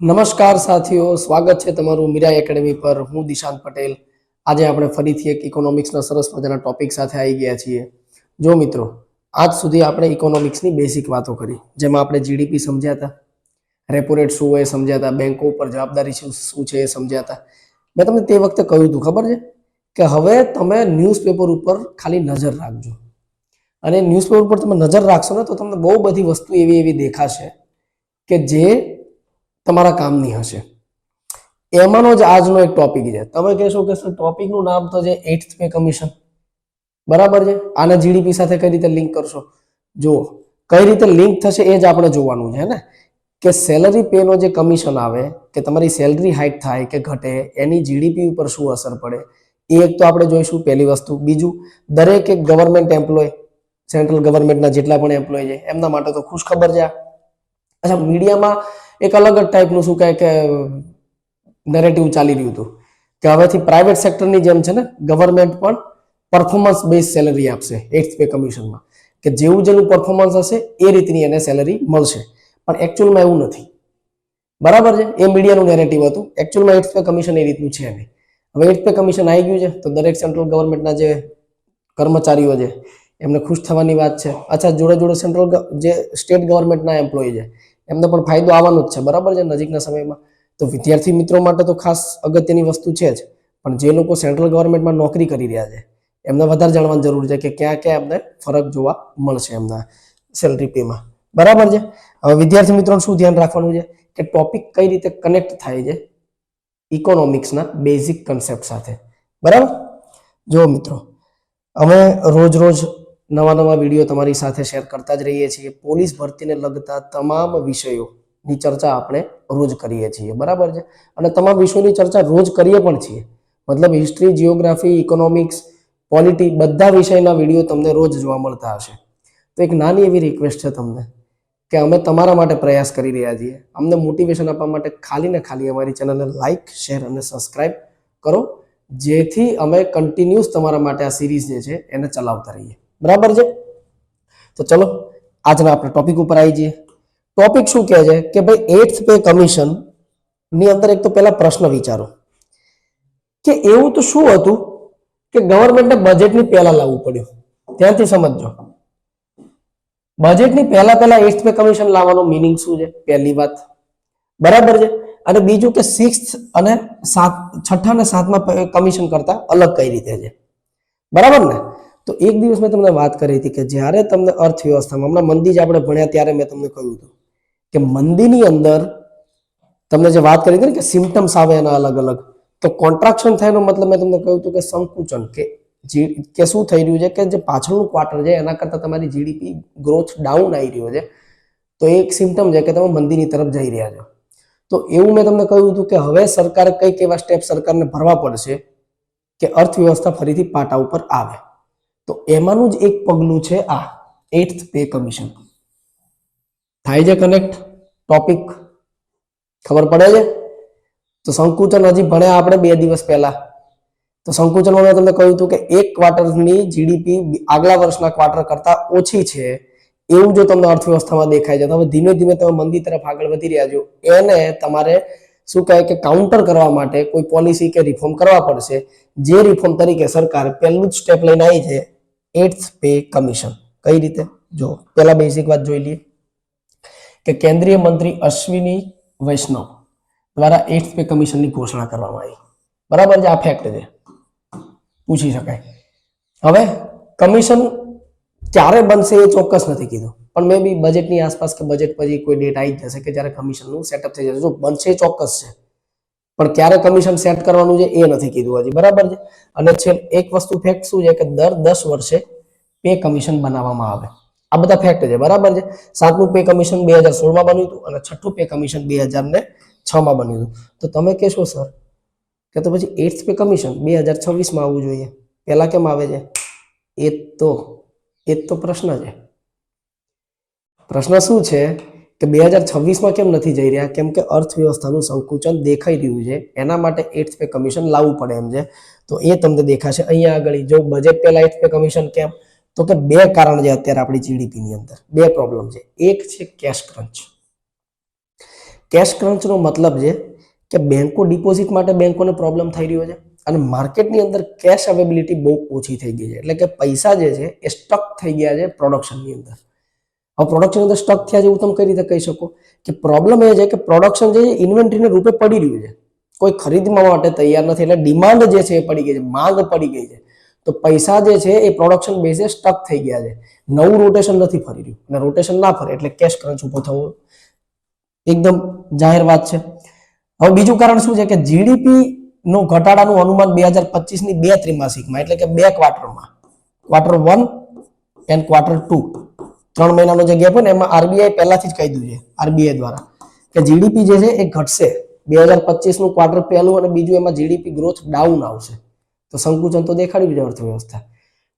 નમસ્કાર સાથીઓ, સ્વાગત છે તમારું મીરા એકેડમી પર। હું દિશાંત પટેલ। આજે આપણે ફરીથી એક ઇકોનોમિક્સના સરસ મજાના ટોપિક સાથે આવી ગયા છીએ। જો મિત્રો, આજ સુધી આપણે ઇકોનોમિક્સની બેસિક વાતો કરી, જેમાં આપણે જીડીપી સમજ્યા હતા, રેપો રેટ શું હોય સમજ્યા હતા, બેંકો ઉપર જવાબદારી શું છે એ સમજ્યા હતા। મેં તમને તે વખતે કહ્યું હતું, ખબર છે કે હવે તમે ન્યૂઝપેપર ઉપર ખાલી નજર રાખજો, અને ન્યૂઝપેપર ઉપર તમે નજર રાખશો ને તો તમને બહુ બધી વસ્તુ એવી દેખાશે કે જે તમારા કામની હશે। એમાંનો જ આજનો એક ટોપિક છે। તમે કહેશો કે સર ટોપિકનું નામ તો છે 8th પે કમિશન, બરાબર છે? આને જીડીપી સાથે કઈ રીતે લિંક કરશો? જુઓ, કઈ રીતે લિંક થશે એ જ આપણે જોવાનું છે ને, કે સેલરી પે નો જે કમિશન આવે, કે તમારી સેલરી હાઇક થાય કે ઘટે, એની જીડીપી ઉપર શું અસર પડે, એ એક તો આપણે જોઈશું, પહેલી વસ્તુ। બીજું, દરેક એક ગવર્મેન્ટ એમ્પ્લોય, સેન્ટ્રલ ગવર્મેન્ટના જેટલા પણ એમ્પ્લોય છે એમના માટે તો ખુશ ખબર છે। અચ્છા, મીડિયામાં એક અલગ જ ટાઈપનું શું કહે કે નેરેટિવ ચાલી રહ્યું હતું કે હવેથી પ્રાઇવેટ સેક્ટરની જેમ છે ને, ગવર્મેન્ટ પણ પરફોર્મન્સ બેઝ સેલરી આપશે 8th પે કમિશનમાં, કે જેવું જેનું પરફોર્મન્સ હશે એ રીતની એને સેલરી મળશે। પણ એકચ્યુઅલમાં એવું નથી, બરાબર છે? એ મીડિયાનું નેરેટિવ હતું। એકચ્યુઅલમાં 8th પે કમિશન એ રીતનું છે નહીં। હવે 8th પે કમિશન આવી ગયું છે તો દરેક સેન્ટ્રલ ગવર્મેન્ટના જે કર્મચારીઓ છે એમને ખુશ થવાની વાત છે। અચ્છા, જોડે જોડે સેન્ટ્રલ જે સ્ટેટ ગવર્મેન્ટના એમ્પ્લોય છે એમને પણ ફાયદો આવવાનો જ છે, બરાબર છે, નજીકના સમયમાં। તો વિદ્યાર્થી મિત્રો માટે તો ખાસ અગત્યની વસ્તુ છે જ, પણ જે લોકો સેન્ટ્રલ ગવર્મેન્ટમાં નોકરી કરી રહ્યા છે એમને વધારે જાણવાની જરૂર છે કે ક્યાં ક્યાં એમને ફરક જોવા મળશે એમના સેલરી પેમાં, બરાબર છે? હવે વિદ્યાર્થી મિત્રોને શું ધ્યાન રાખવાનું છે કે ટોપિક કઈ રીતે કનેક્ટ થાય છે ઇકોનોમિક્સના બેઝિક કન્સેપ્ટ સાથે, બરાબર? જો મિત્રો, અમે રોજ રોજ નવા વિડીયો તમારી સાથે શેર કરતા જ રહીએ છીએ। પોલીસ ભરતીને લગતા તમામ વિષયોની ચર્ચા આપણે રોજ કરીએ છીએ, બરાબર છે? અને તમામ વિષયોની ચર્ચા રોજ કરીએ પણ છીએ, મતલબ હિસ્ટ્રી, જીઓગ્રાફી, ઇકોનોમિક્સ, પોલિટી, બધા વિષયના વિડીયો તમને રોજ જોવા મળતા હશે। તો એક નાની એવી રિક્વેસ્ટ છે તમને કે અમે તમારા માટે પ્રયાસ કરી રહ્યા છીએ। અમને મોટિવેશન આપવા માટે ખાલી ને ખાલી અમારી ચેનલને લાઈક, શેર અને સબસ્ક્રાઇબ કરો, જેથી અમે કન્ટિન્યુઅસ તમારા માટે આ સિરીઝ જે છે એને ચલાવતા રહીએ, બરાબર છે? તો ચલો આજના આપણે ટોપિક ઉપર આવી જઈએ। ટોપિક શું કહે છે કે ભાઈ 8th પે કમિશન ની અંદર એક તો પહેલા પ્રશ્ન વિચારો કે એવું તો શું હતું કે ગવર્મેન્ટને બજેટની પહેલા લાવવું પડ્યું? ત્યાંથી સમજો, બજેટની પહેલા 8th પે કમિશન લાવવાનો મીનિંગ શું છે? પહેલી વાત, બરાબર છે? અને બીજું કે 6th અને 6ઠ્ઠા અને 7મા કમિશન કરતા અલગ કઈ રીતે છે, બરાબર ને? તો એક દિવસ મેં તમને વાત કરી હતી કે જ્યારે તમને અર્થવ્યવસ્થામાં, હમણાં મંદી જ આપણે ભણ્યા ત્યારે મેં તમને કહ્યું હતું કે મંદીની અંદર તમને જે વાત કરી હતી ને કે સિમ્ટમ્સ આવે એના અલગ અલગ, તો કોન્ટ્રાક્શન થયાનો મતલબ મેં તમને કહ્યું હતું કે સંકુચન, કે શું થઈ રહ્યું છે કે જે પાછળનું ક્વાર્ટર છે એના કરતા તમારી જીડીપી ગ્રોથ ડાઉન આવી રહ્યો છે, તો એક સિમ્ટમ છે કે તમે મંદીની તરફ જઈ રહ્યા છો। તો એવું મેં તમને કહ્યું હતું કે હવે સરકારે કઈક એવા સ્ટેપ સરકારને ભરવા પડશે કે અર્થવ્યવસ્થા ફરીથી પાટા ઉપર આવે। તો એમાંનું જ એક પગલું છે આ 8th પે કમિશન। થાય છે કનેક્ટ ટોપિક? ખબર પડે છે? તો સંકુચન હજી ભણ્યા આપણે 2 દિવસ પહેલા। તો સંકુચનમાં મેં તમને કહ્યું હતું કે એક ક્વાર્ટરની જીડીપી આગલા વર્ષના ક્વાર્ટર કરતા ઓછી છે, એવું જો તમને અર્થવ્યવસ્થામાં દેખાય છે, તો હવે ધીમે ધીમે તમે મંદી તરફ આગળ વધી રહ્યા છો, એને તમારે શું કહે કે કાઉન્ટર કરવા માટે કોઈ પોલિસી કે રિફોર્મ કરવા પડશે, જે રિફોર્મ તરીકે સરકાર પહેલું જ સ્ટેપ લઈને આવી છે 8th પે કમિશન। કઈ રીતે? જો પહેલા બેઝિક વાત જોઈ લઈએ કે કેન્દ્રીય મંત્રી અશ્વિની વૈષ્ણવ દ્વારા 8th પે કમિશનની ઘોષણા કરવામાં આવી, બરાબર છે? આ ફેક્ટ છે, પૂછી શકાય। હવે કમિશન ક્યારે બનશે એ ચોક્કસ નથી કીધું, પણ મે બી બજેટની આસપાસ કે બજેટ પછી કોઈ ડેટ આવી જશે કે જ્યારે કમિશનનું સેટઅપ થઈ જશે। જો બનશે ચોક્કસ છે, પણ ક્યારે કમિશન સેટ કરવાનું છે એ નથી કીધું હજી, બરાબર છે? અને એક વસ્તુ ફેક્ટ શું છે કે દર 10 વર્ષે પે કમિશન બનાવવામાં આવે, આ બધા ફેક્ટ છે, બરાબર છે? 7મું પે કમિશન 2016માં બન્યું હતું અને 6ઠ્ઠું પે કમિશન 2006માં બન્યું હતું। તો તમે કહેશો સર કે તો પછી 8th પે કમિશન 2026માં આવવું જોઈએ, પહેલા કેમ આવે છે? એ જ તો પ્રશ્ન છે। પ્રશ્ન શું છે કે 2026માં કેમ નથી જઈ રહ્યા? કેમ કે અર્થવ્યવસ્થાનું સંકુચન દેખાઈ રહ્યું છે, એના માટે 8th પે કમિશન લાવવું પડે એમ છે। તો એ તમને દેખાશે અહીંયા આગળ। જો બજેટ પહેલા 8th પે કમિશન કેમ? તો કે 2 કારણ છે અત્યારે આપણી જીડીપી ની અંદર, 2 પ્રોબ્લેમ છે। એક છે કેશ ક્રંચ, કેશ ક્રંચનો મતલબ છે કે બેંકો ડિપોઝિટ માટે બેંકોને પ્રોબ્લેમ થઈ રહ્યો છે અને માર્કેટની અંદર કેશ અવેબિલિટી બહુ ઓછી થઈ ગઈ છે, એટલે કે પૈસા જે છે એ સ્ટક થઈ ગયા છે પ્રોડક્શનની અંદર. હવે પ્રોડક્શન અંદર સ્ટક થયા છે એવું તમે કઈ રીતે કહી શકો કે પ્રોબ્લેમ એ છે કે પ્રોડક્શન જે ઇન્વેન્ટરીને રૂપે પડી રહ્યું છે, કોઈ ખરીદવા માટે તૈયાર નથી, એટલે ડિમાન્ડ જે છે એ પડી ગઈ છે, માંગ પડી ગઈ છે. તો પૈસા જે છે એ પ્રોડક્શન બેઝે સ્ટક થઈ ગયા છે, નવું રોટેશન નથી ફરી રહ્યું અને રોટેશન ના ફરે એટલે કેશ ક્રંચ ઉભો થવો એકદમ જાહેર વાત છે. હવે બીજું કારણ શું છે કે જીડીપી નું ઘટાડાનું અનુમાન 2025 ની 2 ત્રિમાસિકમાં એટલે કે 2 ક્વાર્ટરમાં, ક્વાર્ટર 1 એન્ડ ક્વાર્ટર 2, 3 મહિનાનો જે ગેપ હોય ને એમાં આરબીઆઈ પહેલાથી જ કહી દીધું છે આરબીઆઈ દ્વારા કે જીડીપી જે છે એ ઘટશે. 2025 નું ક્વાર્ટર પહેલું અને બીજું એમાં જીડીપી ગ્રોથ ડાઉન આવશે, તો સંકુચન તો દેખાડ્યું છે અર્થવ્યવસ્થા.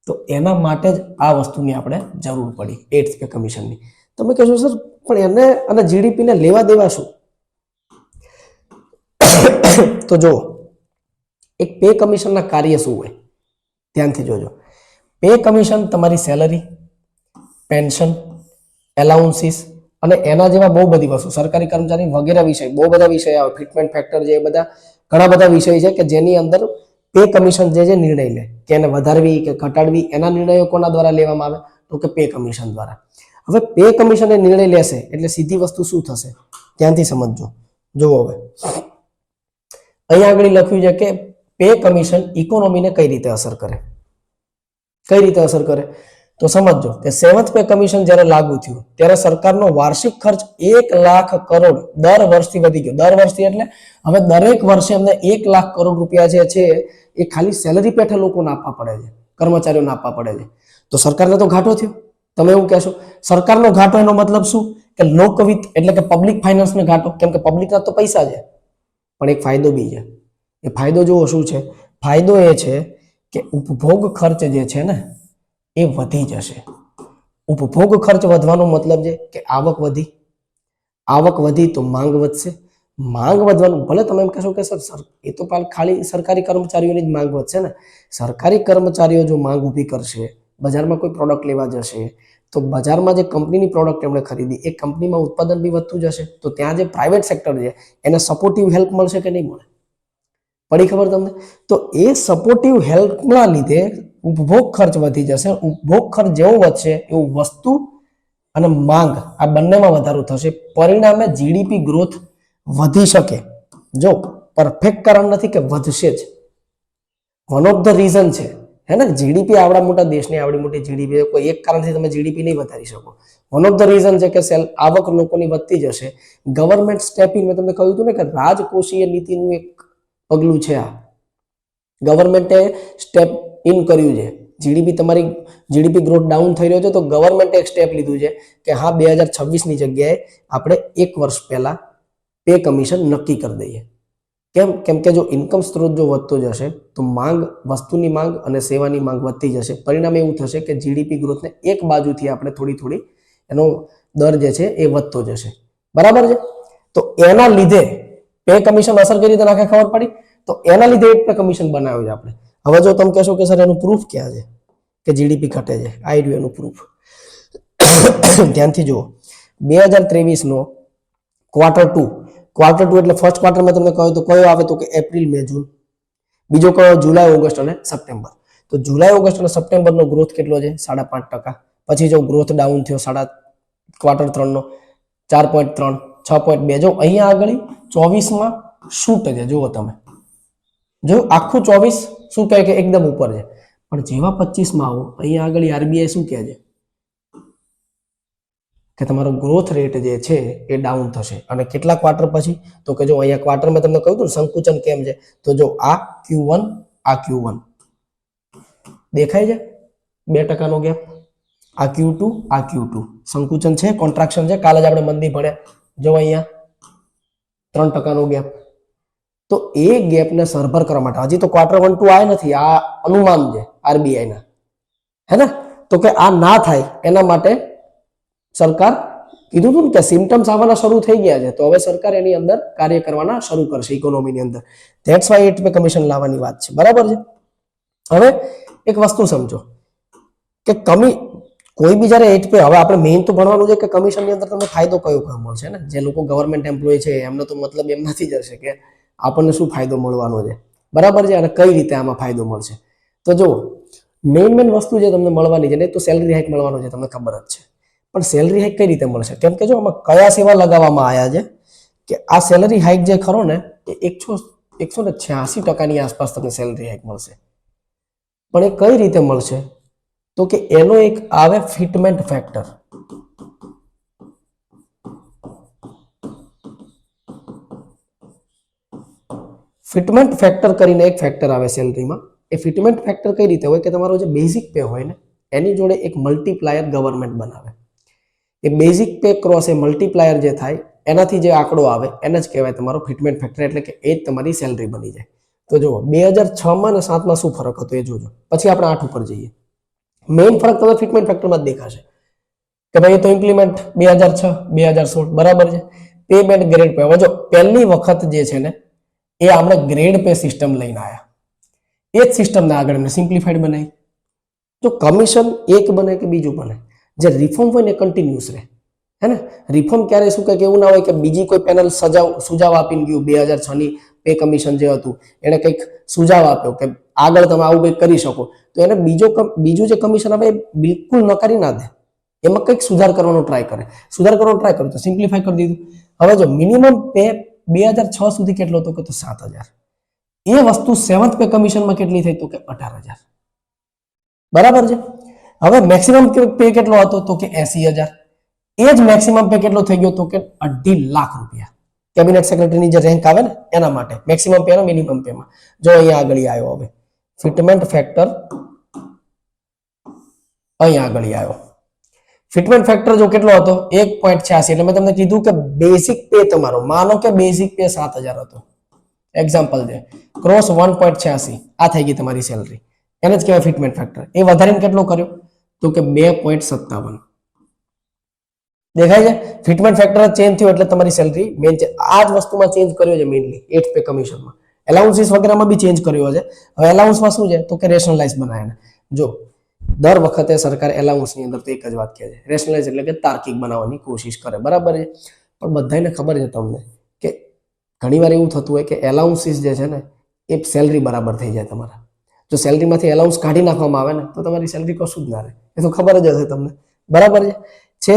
તો એના માટે જ આ વસ્તુની આપણે જરૂર પડી 8th પે કમિશનની. તમે કહેશો સર પણ એને અને જીડીપી ને લેવા દેવા શું? તો જો એક પે કમિશનના કાર્ય શું હોય ધ્યાનથી જોજો. પે કમિશન તમારી સેલરી, પેન્શન, એલાઉન્સીસ અને એના જેવા બહુ બધી વસ્તુ, સરકારી કર્મચારી વગેરે વિષય, બહુ બધા વિષય આવે, ફિટમેન્ટ ફેક્ટર છે, એ બધા ઘણા બધા વિષય છે કે જેની અંદર પે કમિશન જે છે નિર્ણય લે કે એને વધારવી કે ઘટાડવી, એના નિર્ણયો કોના દ્વારા લેવામાં આવે તો કે પે કમિશન દ્વારા. હવે પે કમિશન એ નિર્ણય લેશે એટલે સીધી વસ્તુ શું થશે ધ્યાનથી સમજજો. જુઓ હવે અહીંયા આગળ લખ્યું છે કે પે કમિશન ઇકોનોમીને કઈ રીતે અસર કરે, કઈ રીતે અસર કરે તો સમજો કે 7th પે કમિશન જ્યારે લાગુ થયું ત્યારે સરકારનો વાર્ષિક ખર્ચ 1 લાખ કરોડ દર વર્ષથી વધી ગયો. દર વર્ષથી એટલે હવે દરેક વર્ષે અમને 1 લાખ કરોડ રૂપિયા જે છે એ ખાલી સેલરી પેઠે લોકોને આપવા પડે છે, કર્મચારીઓને આપવા પડે છે. તો સરકારને તો ઘાટો થયો. તમે એવું કહેશો સરકારનો ઘાટો એનો મતલબ શું કે લોકવિત્ત એટલે કે પબ્લિક ફાઇનાન્સને ઘાટો, કેમ કે પબ્લિકના તો પૈસા છે. પણ એક ફાયદો બી છે. એ ફાયદો જુઓ શું છે, ફાયદો એ છે કે ઉપભોગ ખર્ચ જે છે ને એ વધી જશે. ઉપભોગ ખર્ચ વધવાનો મતલબ છે કે આવક વધી, આવક વધી તો માંગ વધશે, માંગ વધવાનું ભલે તમે એમ કહેશો કે સર એ તો ખાલી સરકારી કર્મચારીઓની જ માંગ વધશે ને. સરકારી કર્મચારીઓ જો માંગ ઊભી કરશે, બજારમાં કોઈ પ્રોડક્ટ લેવા જશે તો બજારમાં જે કંપનીની પ્રોડક્ટ એમણે ખરીદી એ કંપનીમાં ઉત્પાદન બી વધતું જશે, તો ત્યાં જે પ્રાઇવેટ સેક્ટર છે એને સપોર્ટિવ હેલ્પ મળશે કે નહીં મળે? પડી ખબર તમને? તો એ સપોર્ટિવ હેલ્પના લીધે ઉપભોગ ખર્ચ વધી જશે. ઉપભોગ ખર્ચ જેવો વધશે એવું વસ્તુ અને માંગ આ બંનેમાં વધારો થશે, પરિણામે જીડીપી ગ્રોથ વધી શકે. જો પરફેક્ટ કારણ નથી કે વધશે જ, વન ઓફ ધ રીઝન છે હે ને. જીડીપી આવડા મોટા દેશની આવડી મોટી જીડીપી, કોઈ એક કારણથી તમે જીડીપી નહીં વધારી શકો. વન ઓફ ધ રીઝન છે કે આવક લોકોની વધતી જશે. ગવર્મેન્ટ સ્ટેપ ઇન, મેં તમને કહ્યું હતું ને કે રાજકોષીય નીતિનું એક પગલું છે આ. ગવર્મેન્ટે સ્ટેપ ઇન કર્યું છે. જીડીપી તમારી જીડીપી ગ્રોથ ડાઉન થઈ રહ્યો છે તો ગવર્મેન્ટે એક સ્ટેપ લીધું છે કે હા 2026 ની જગ્યાએ આપણે 1 વર્ષ પહેલા પે કમિશન નક્કી કરી દઈએ. કેમ કે જો ઇન્કમ સ્ત્રોત જો વધતો જશે તો માંગ, વસ્તુની માંગ અને સેવાની માંગ વધતી જશે. પરિણામે એવું થશે કે જીડીપી ગ્રોથને એક બાજુથી આપણે થોડી થોડી એનો દર જે છે એ વધતો જશે. બરાબર છે? તો એના લીધે પે કમિશન અસર કરી રીતે નાખે ખબર પડી. તો એના લીધે એક પે કમિશન બનાવ્યું છે આપણે. હવે જો તમે કહેશો કે સર એનું પ્રૂફ ક્યાં છે કે જીડીપી ઘટે છે, આ રહ્યું એનું પ્રૂફ. ધ્યાનથી જુઓ 2023 નો ક્વાર્ટર 2, ક્વાર્ટર 2 એટલે ફર્સ્ટ ક્વાર્ટર મેં તમને કહ્યું તો કયો આવે તો કે એપ્રિલ, મે, જૂન. બીજો કયો જુલાઈ, ઓગસ્ટ અને સપ્ટેમ્બર. તો જુલાઈ, ઓગસ્ટ અને સપ્ટેમ્બરનો ગ્રોથ કેટલો છે 5.5%. પછી જો ગ્રોથ ડાઉન થયો ક્વાર્ટર 3 નો 4.3, 6.2. જો અહીંયા આગળ 24માં શૂટ છે. જુઓ તમે, જો આખું 24 શું કહે કે એકદમ ઉપર છે, પણ જેવા 25માં આવો અહીંયા આગળ આરબીઆઈ શું કહે છે કે તમારો ગ્રોથ રેટ જે છે એ ડાઉન થશે. અને કેટલા ક્વાર્ટર પછી તો કે જો અહીંયા ક્વાર્ટર મેં તમને કહ્યું હતું સંકુચન કેમ છે, તો જો આ Q1, આ Q1 દેખાય છે 2% નો ગેપ, આ Q2, આ Q2 સંકુચન છે, કોન્ટ્રાક્શન છે. કાલે જ આપણે મંદી ભણ્યા, જો અહીંયા 3% નો ગેપ. તો એ ગેપને સરભર કરવા માટે હજી તો ક્વાર્ટર 1, 2 આય નથી, આ અનુમાન છે આરબીઆઈ ના, હે ને. તો કે આ ના થાય એના માટે સરકાર કીધું હતું ને કે સિમ્ટમ્સ આવવાના શરૂ થઈ ગયા છે, તો હવે સરકાર એની અંદર કાર્ય કરવાના શરૂ કરશે ઇકોનોમીની અંદર. ધેટ્સ વાય 8 પે કમિશન લાવવાની વાત છે. બરાબર છે? હવે એક વસ્તુ સમજો કે કોઈ બી જ્યારે 8 પે, હવે આપણે મેઇન તો ભણવાનું છે કે કમિશનની અંદર તમને ફાયદો કયો કયો મળશે ને. જે લોકો ગવર્મેન્ટ એમ્પ્લોય છે એમને તો મતલબ એમ નથી જશે કે આપણને શું ફાયદો મળવાનો છે, બરાબર છે, અને કઈ રીતે આમાં ફાયદો મળશે. તો જો મેઇન વસ્તુ જે તમને મળવાની છે ને, તો સેલરી હાઇક મળવાનો છે, તમને ખબર જ છે. પણ સેલરી હાઇક કઈ રીતે મળશે? કેમ કે જો આમાં કયા સેવા લગાવવામાં આવ્યા છે કે આ સેલરી હાઇક જે ખરો ને એ 186% આસપાસ તમને સેલરી હાઇક મળશે. પણ એ કઈ રીતે મળશે? તો કે એનો એક આવે ફિટમેન્ટ ફેક્ટર. ફિટમેન્ટ ફેક્ટર કરીને એક ફેક્ટર આવે સેલરીમાં. એ ફિટમેન્ટ ફેક્ટર કઈ રીતે હોય કે તમારો જે બેઝિક પે હોય ને એની જોડે એક મલ્ટીપ્લાયર ગવર્મેન્ટ બનાવે. એ બેઝિક પે ક્રોસ એ મલ્ટીપ્લાયર જે થાય એનાથી જે આંકડો આવે એને જ કહેવાય તમારો ફિટમેન્ટ ફેક્ટર, એટલે કે એ જ તમારી સેલરી બની જાય. તો જુઓ 2006માં અને 7માં શું ફરક હતો એ જોજો, પછી આપણે 8 ઉપર જઈએ. મેઇન ફરક તમને ફિટમેન્ટ ફેક્ટરમાં જ દેખાશે કે ભાઈ તો ઇમ્પ્લિમેન્ટ 2006 2016 બરાબર છે. પેમેન્ટ ગ્રેડ પે, હવે જો પહેલી વખત જે છે ને એ આપણે ગ્રેડ પે સિસ્ટમ લઈને આવ્યા. એ જ સિસ્ટમને આગળ એમને સિમ્પ્લિફાઈડ બનાવી. તો કમિશન એક બને કે બીજું બને, જે રિફોર્મ હોય ને કન્ટિન્યુઅસ રહે, હે ને. રિફોર્મ ક્યારે શું કે એવું ના હોય કે બીજી કોઈ પેનલ સુજાવ આપીને ગયું 2006ની પે કમિશન જે હતું એને કંઈક સુજાવ આપ્યો કે આગળ તમે આવું કંઈક કરી શકો, તો એને બીજું જે કમિશન આવે એ બિલકુલ નકારી ના દે. એમાં કંઈક સુધાર કરવાનો ટ્રાય કરે તો સિમ્પ્લિફાઈ કરી દીધું. હવે જો મિનિમમ પે 2006 સુધી કેટલો હતો કે તો 7,000. એ વસ્તુ 7th પે કમિશનમાં કેટલી થઈ તો કે 18,000. બરાબર છે. હવે મેક્સિમમ પે કેટલો હતો તો કે 80,000. એ જ મેક્સિમમ પે કેટલો થઈ ગયો તો કે 2.5 લાખ રૂપિયા. કેબિનેટ સેક્રેટરીની જે રેન્ક આવે ને એના માટે મેક્સિમમ પે નો મિનિમમ પેમાં. જો અહીંયા આગળ આવ્યો, હવે ફિટમેન્ટ ફેક્ટર અહીંયા આગળ આવ્યો. ફિટમેન્ટ ફેક્ટર જો કેટલો હતો 1.86. એટલે મેં તમને કીધું કે બેઝિક પે તમારો, માનો કે બેઝિક પે 7,000 હતો, એક્ઝામ્પલ છે, ક્રોસ 1.86 આ થઈ ગઈ તમારી સેલરી. એને જ કહેવાય ફિટમેન્ટ ફેક્ટર. એ વધારીને કેટલો કર્યો તો કે 2.57. દેખાય છે? ફિટમેન્ટ ફેક્ટર ચેન્જ થયો એટલે તમારી સેલરી મેઇન આ જ વસ્તુમાં ચેન્જ કર્યો છે મેઇનલી 8th પે કમિશનમાં. એલાઉન્સીસ વગેરેમાં બી ચેન્જ કર્યો છે. હવે એલાઉન્સમાં શું છે તો કે રેશનલાઇઝ બનાવ્યા. જો દર વખતે સરકાર એલાઉન્સની અંદર તો એક જ વાત કહે છે, રેશનલાઇઝ એટલે કે તાર્કિક બનાવવાની કોશિશ કરે, બરાબર છે. પણ બધાને ખબર છે તમને કે ઘણીવાર એવું થતું હોય કે એલાઉન્સીસ જે છે ને એ સેલરી બરાબર થઈ જાય તમારા. જો સેલરીમાંથી એલાઉન્સ કાઢી નાખવામાં આવે ને તો તમારી સેલરી કશું જ ના રહે. એ તો ખબર જ હશે તમને, બરાબર છે.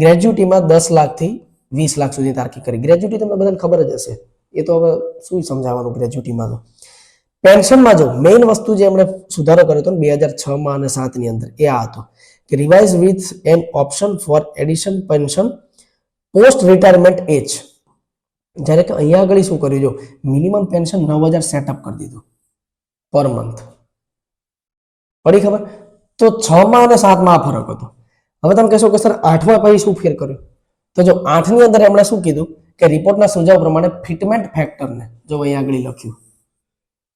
ગ્રેજ્યુએટીમાં 10 લાખથી 20 લાખ સુધી તાર્કિક કરી. ગ્રેજ્યુટી તમને બધાને ખબર જ હશે, એ તો હવે શું સમજાવવાનું ગ્રેજ્યુટીમાં. તો પેન્શનમાં જો મેઇન વસ્તુ જે એમણે સુધારો કર્યો હતો 2006માં અને 7ની અંદર એ આ હતો કે revise with an option for addition pension post retirement age. જ્યારે કે અહીંયા આગળ શું કર્યું, જો મિનિમમ પેન્શન 9,000 સેટઅપ કરી દીધું પર મંથ. પડી ખબર? તો 6માં અને 7માં આ ફરક હતો. હવે તમે કહેશો કે સર 8માં પછી શું ફેર કર્યો? તો જો 8ની અંદર એમણે શું કીધું કે રિપોર્ટના સુઝાવ પ્રમાણે ફિટમેન્ટ ફેક્ટરને જો અહીંયા આગળ લખ્યું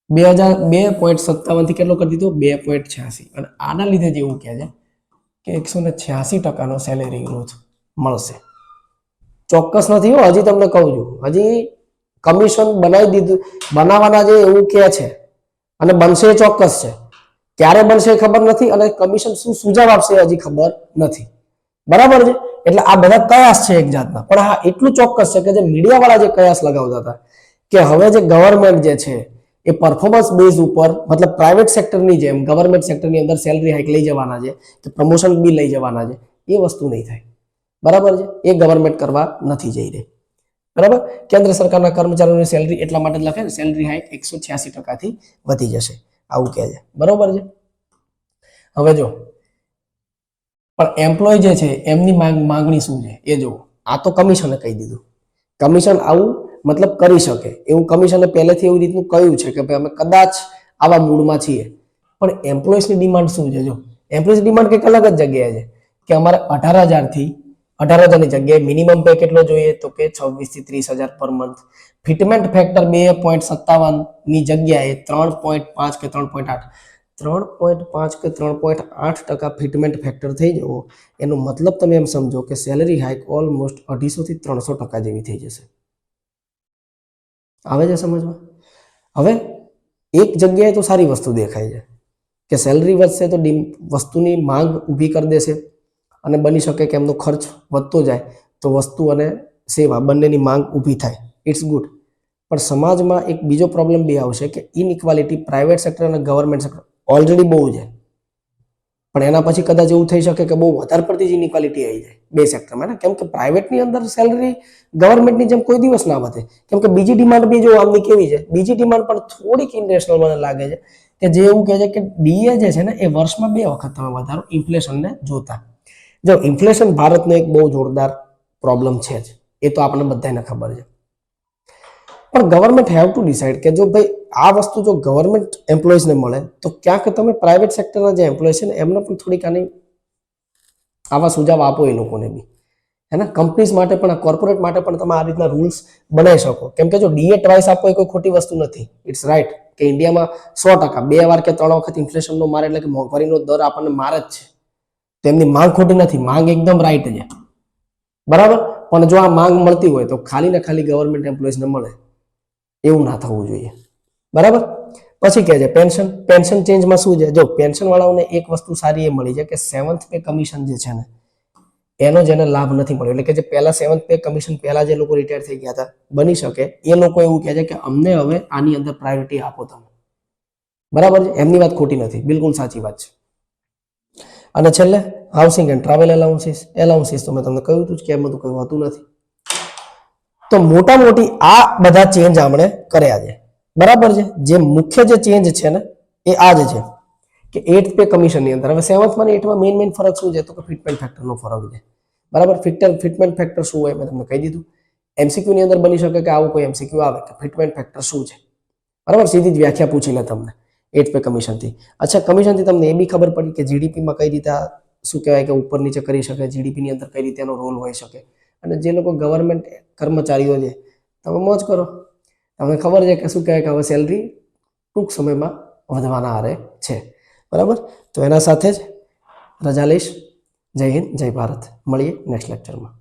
2.57 થી કેટલો કરી દીધો 2.86. અને આના લીધે જ એવું કહે છે કે 186% સેલેરી ગ્રોથ મળશે. ચોક્કસ નથી હો, હજી તમને કહું છું, હજી કમિશન બનાવી દીધું, બનાવવાના જે એવું કહે છે, અને બનશે ચોક્કસ છે. ક્યારે બનશે ખબર નથી, અને કમિશન શું સુઝાવ આપશે હજી ખબર નથી, બરાબર છે. એટલે આ બધા કયાસ છે એક જાતના. પણ હા એટલું ચોક્કસ છે કે જે મીડિયા વાળા જે કયાસ લગાવતા હતા કે હવે જે ગવર્મેન્ટ જે છે એ પરફોર્મન્સ બેઝ ઉપર, મતલબ પ્રાઇવેટ સેક્ટરની જેમ ગવર્મેન્ટ સેક્ટરની અંદર સેલરી હાઇક લઈ જવાના છે કે પ્રમોશન બી લઈ જવાના છે, એ વસ્તુ નહીં થાય, બરાબર છે. એ ગવર્મેન્ટ કરવા નથી જઈ રહી, બરાબર. કેન્દ્ર સરકારના કર્મચારીઓની સેલરી એટલા માટે લખે ને સેલરી હાઇક 186%થી વધી જશે, આવું કહે છે, બરોબર છે. હવે જો પણ એમ્પ્લોય જે છે એમની માંગણી શું છે એ જુઓ. આ તો કમિશને કહી દીધું, કમિશન આવું મતલબ કરી શકે એવું કમિશને પહેલેથી એવી રીતનું કહ્યું છે કે ભાઈ અમે કદાચ આવા મૂડમાં છીએ. પણ એમ્પ્લોઈઝની ડિમાન્ડ શું છે? જો એમ્પ્લોઈઝ ડિમાન્ડ કંઈક અલગ જ જગ્યાએ છે કે અમારે 18,000ની જગ્યાએ મિનિમમ પે કેટલો જોઈએ તો કે 26,000 થી 30,000 પર મંથ. ફિટમેન્ટ ફેક્ટર 2.57ની જગ્યાએ 3.5 કે 3.8 કે 3.8% ફિટમેન્ટ ફેક્ટર થઈ જવો, એનો મતલબ તમે એમ સમજો કે સેલરી હાઇક ઓલમોસ્ટ 250 થી 300% જેવી થઈ જશે. આવે છે સમજમાં? હવે એક જગ્યાએ તો સારી વસ્તુ દેખાય છે કે સેલરી વધશે તો વસ્તુની માંગ ઊભી કરી દેશે અને બની શકે કે એમનો ખર્ચ વધતો જાય તો વસ્તુ અને સેવા બંનેની માંગ ઊભી થાય. It's good. પણ સમાજમાં એક બીજો પ્રોબ્લેમ બી આવશે કે ઇનઇક્વાલિટી પ્રાઇવેટ સેક્ટર અને ગવર્મેન્ટ સેક્ટર ઓલરેડી બહુ છે, પણ એના પછી કદાચ એવું થઈ શકે કે બહુ વધારે પડતી જ ઇનઇક્વાલિટી આવી જાય બે સેક્ટરમાં. કેમ કે પ્રાઇવેટની અંદર સેલરી ગવર્મેન્ટની જેમ કોઈ દિવસ ના વધે, કેમ કે બીજી ડિમાન્ડ બી જો આમની કેવી છે, બીજી ડિમાન્ડ પણ થોડીક ઇરેશનલ મને લાગે છે કે જે એવું કહે છે કે ડીએ જે છે ને એ વર્ષમાં 2 વખત તમે વધારો ઇન્ફ્લેશનને જોતા. જો ઇન્ફ્લેશન ભારતનો એક બહુ જોરદાર પ્રોબ્લેમ છે જ, એ તો આપણને બધાને ખબર છે. પણ ગવર્મેન્ટ હેવ ટુ ડિસાઇડ કે જો ભાઈ આ વસ્તુ જો ગવર્મેન્ટ એમ્પ્લોઈઝને મળે તો ક્યાંક તમે પ્રાઇવેટ સેક્ટરના જે એમ્પ્લોય છે ને એમને પણ થોડીક આની આવા સુઝાવ આપો એ લોકોને બી, હે ને. કંપનીઝ માટે પણ કોર્પોરેટ માટે પણ તમે આ રીતના રૂલ્સ બનાવી શકો. કેમ કે જો ડીએ ટ્વાઇસ આપો એ કોઈ ખોટી વસ્તુ નથી. ઇટ્સ રાઈટ કે ઇન્ડિયામાં 100% 2 વાર કે 3 વખત ઇન્ફ્લેશનનો માર એટલે કે મોંઘવારીનો દર આપણને મારે જ છે. તેમની માંગ ખોટી નથી, માંગ એકદમ રાઈટ છે, બરાબર. પણ જો આ માંગ મળતી હોય તો ખાલી ને ખાલી ગવર્મેન્ટ એમ્પ્લોઈઝને મળે એવું ના થવું જોઈએ, બરાબર. પછી કહે છે પેન્શન ચેન્જમાં શું છે, જો પેન્શન વાળાઓને એક વસ્તુ સારી એ મળી છે કે 7th પે કમિશન જે છે ને એનો જેને લાભ નથી મળ્યો, એટલે કે જે પહેલા 7th પે કમિશન પહેલા જે લોકો રિટાયર થઈ ગયા હતા, બની શકે એ લોકો એવું કહે છે કે અમને હવે આની અંદર પ્રાયોરિટી આપો તમે, બરાબર છે. એમની વાત ખોટી નથી, બિલકુલ સાચી વાત છે. અને છેલ્લે હાઉસિંગ એન્ડ ટ્રાવેલ એલાઉન્સીસ તો મેં તમને કહ્યું હતું કે એમ બધું કંઈ હોતું નથી. તો મોટા મોટી આ બધા ચેન્જ આપણે કર્યા છે, બરાબર છે. જે મુખ્ય જે ચેન્જ છે ને એ આ જ છે કે 8th પે કમિશનની અંદર હવે 7th અને 8th માં મેઇન ફરક શું છે તો કે ફિટમેન્ટ ફેક્ટરનો ફરક છે, બરાબર. ફિટમેન્ટ ફેક્ટર શું હોય મેં તમને કહી દીધું. એમસીક્યુ ની અંદર બની શકે કે આવું કોઈ એમસીક્યુ આવે કે ફિટમેન્ટ ફેક્ટર શું છે, બરાબર. સીધી જ વ્યાખ્યા પૂછી લે તમને 8th પે કમિશનથી. અચ્છા, કમિશનથી તમને એ બી ખબર પડી કે જીડીપીમાં કઈ રીતે શું કહેવાય કે ઉપર નીચે કરી શકે, જીડીપીની અંદર કઈ રીતે એનો રોલ હોઈ શકે. અને જે લોકો ગવર્મેન્ટ કર્મચારીઓ છે તમે મોજ કરો, તમને ખબર છે કે શું કહેવાય કે હવે સેલરી ટૂંક સમયમાં વધવાના આરે છે, બરાબર. તો એના સાથે જ રજા લઈશ. જય હિન્દ, જય ભારત. મળીએ નેક્સ્ટ લેક્ચરમાં.